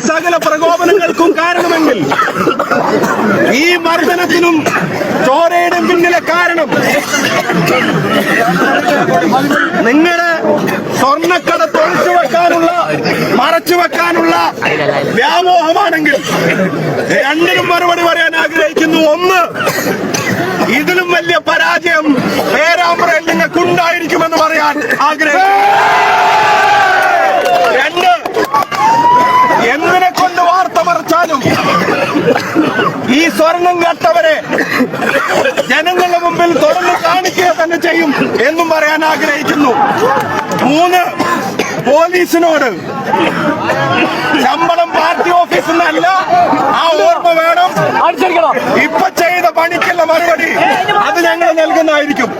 സകല പ്രകോപനങ്ങൾക്കും കാരണമെങ്കിൽ ഈ മർദ്ദനത്തിനും ചോരയുടെ പിന്നിലെ കാരണം നിങ്ങളുടെ സ്വർണ്ണക്കടത്ത് ഒളിച്ചു വെക്കാനുള്ള മറച്ചു വെക്കാനുള്ള വ്യാമോഹമാണെങ്കിൽ രണ്ടിനും മറുപടി പറയാൻ ആഗ്രഹിക്കുന്നു. ഒന്ന്, ഇതിലും വലിയ പരാജയം പേരാമ്പ്രയിൽ നിങ്ങൾക്കുണ്ടായിരിക്കുമെന്ന് പറയാൻ ആഗ്രഹിക്കുന്നു. രണ്ട്, എന്തിനെ കൊണ്ട് വാർത്ത മറച്ചാലും ഈ സ്വർണം കട്ടവരെ ജനങ്ങളുടെ മുമ്പിൽ തുറന്നു കാണിക്കുക തന്നെ ചെയ്യും എന്നും പറയാൻ ആഗ്രഹിക്കുന്നു. മൂന്ന്, പോലീസിനോട് ശമ്പളം പാർട്ടി ഓഫീസിൽ നിന്നല്ല, ആ ഓർമ്മ വേണം. ഇപ്പൊ ചെയ്ത പണിക്കുള്ള മറുപടി അത് ഞങ്ങൾ നൽകുന്നതായിരിക്കും.